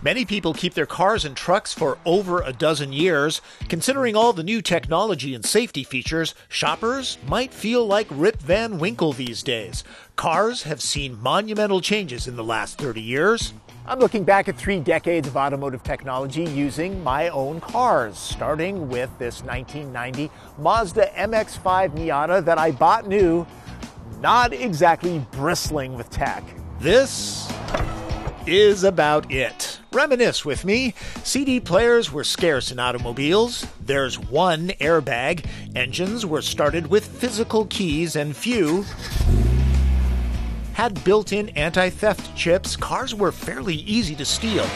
Many people keep their cars and trucks for over a dozen years. Considering all the new technology and safety features, shoppers might feel like Rip Van Winkle these days. Cars have seen monumental changes in the last 30 years. I'm looking back at 3 decades of automotive technology using my own cars, starting with this 1990 Mazda MX-5 Miata that I bought new, not exactly bristling with tech. This is about it. Reminisce with me. CD players were scarce in automobiles. There's one airbag. Engines were started with physical keys, and few had built-in anti-theft chips. Cars were fairly easy to steal.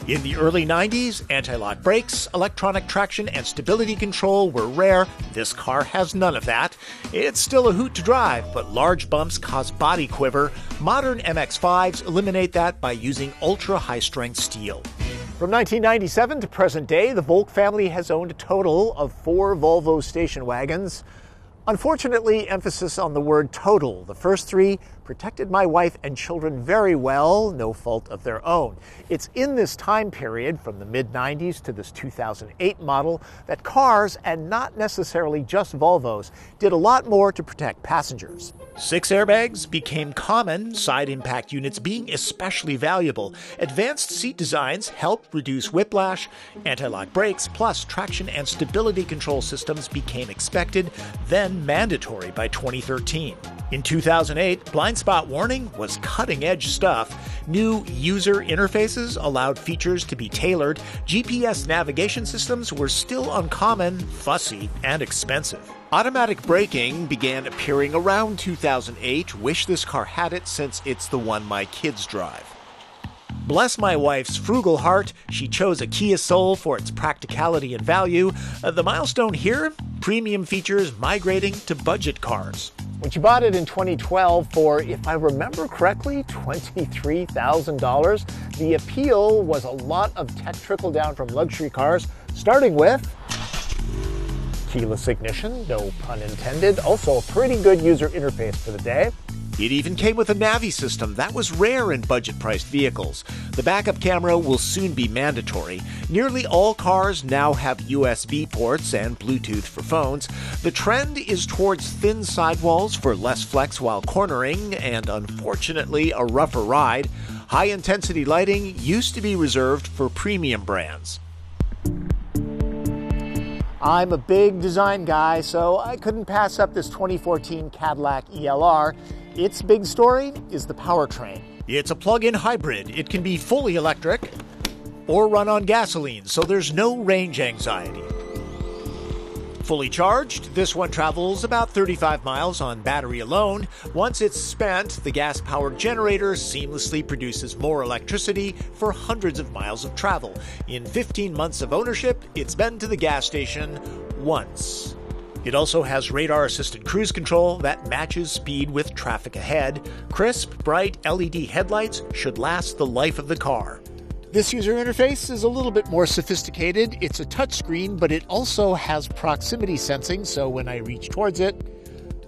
In the early 90s, anti-lock brakes, electronic traction, and stability control were rare. This car has none of that. It's still a hoot to drive, but large bumps cause body quiver. Modern MX-5s eliminate that by using ultra-high-strength steel. From 1997 to present day, the Volk family has owned a total of 4 Volvo station wagons. Unfortunately, emphasis on the word total. The first 3 protected my wife and children very well, no fault of their own. It's in this time period, from the mid-90s to this 2008 model, that cars, and not necessarily just Volvos, did a lot more to protect passengers. 6 airbags became common, side impact units being especially valuable. Advanced seat designs helped reduce whiplash. Anti-lock brakes plus traction and stability control systems became expected, then mandatory by 2013. In 2008, blind spot warning was cutting-edge stuff. New user interfaces allowed features to be tailored. GPS navigation systems were still uncommon, fussy, and expensive. Automatic braking began appearing around 2008. Wish this car had it, since it's the one my kids drive. Bless my wife's frugal heart, she chose a Kia Soul for its practicality and value. The milestone here? Premium features migrating to budget cars. When she bought it in 2012 for, if I remember correctly, $23,000, the appeal was a lot of tech trickle down from luxury cars, starting with keyless ignition, no pun intended, also a pretty good user interface for the day. It even came with a Navi system that was rare in budget-priced vehicles. The backup camera will soon be mandatory. Nearly all cars now have USB ports and Bluetooth for phones. The trend is towards thin sidewalls for less flex while cornering, and unfortunately a rougher ride. High-intensity lighting used to be reserved for premium brands. I'm a big design guy, so I couldn't pass up this 2014 Cadillac ELR. Its big story is the powertrain. It's a plug-in hybrid. It can be fully electric or run on gasoline, so there's no range anxiety. Fully charged, this one travels about 35 miles on battery alone. Once it's spent, the gas-powered generator seamlessly produces more electricity for hundreds of miles of travel. In 15 months of ownership, it's been to the gas station once. It also has radar-assisted cruise control that matches speed with traffic ahead. Crisp, bright LED headlights should last the life of the car. This user interface is a little bit more sophisticated. It's a touchscreen, but it also has proximity sensing, so when I reach towards it,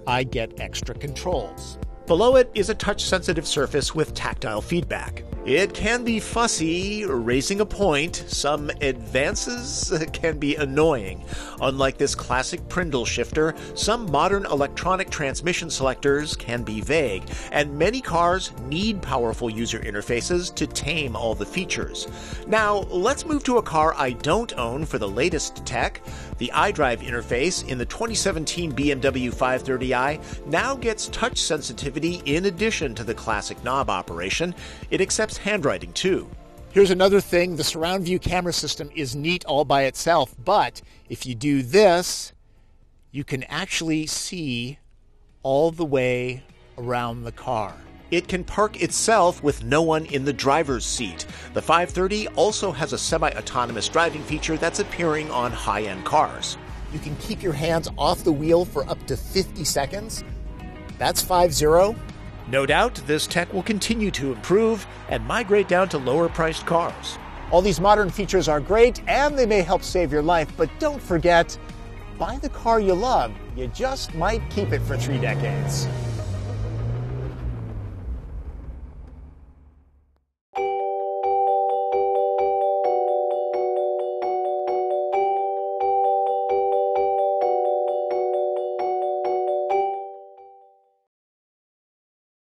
I get extra controls. Below it is a touch-sensitive surface with tactile feedback. It can be fussy, raising a point. Some advances can be annoying. Unlike this classic Prindle shifter, some modern electronic transmission selectors can be vague, and many cars need powerful user interfaces to tame all the features. Now, let's move to a car I don't own for the latest tech. The iDrive interface in the 2017 BMW 530i now gets touch sensitivity in addition to the classic knob operation. It accepts handwriting too. Here's another thing, the surround view camera system is neat all by itself, but if you do this, you can actually see all the way around the car. It can park itself with no one in the driver's seat. The 530 also has a semi-autonomous driving feature that's appearing on high-end cars. You can keep your hands off the wheel for up to 50 seconds. That's 5-0. No doubt, this tech will continue to improve and migrate down to lower-priced cars. All these modern features are great, and they may help save your life, but don't forget, buy the car you love. You just might keep it for 3 decades.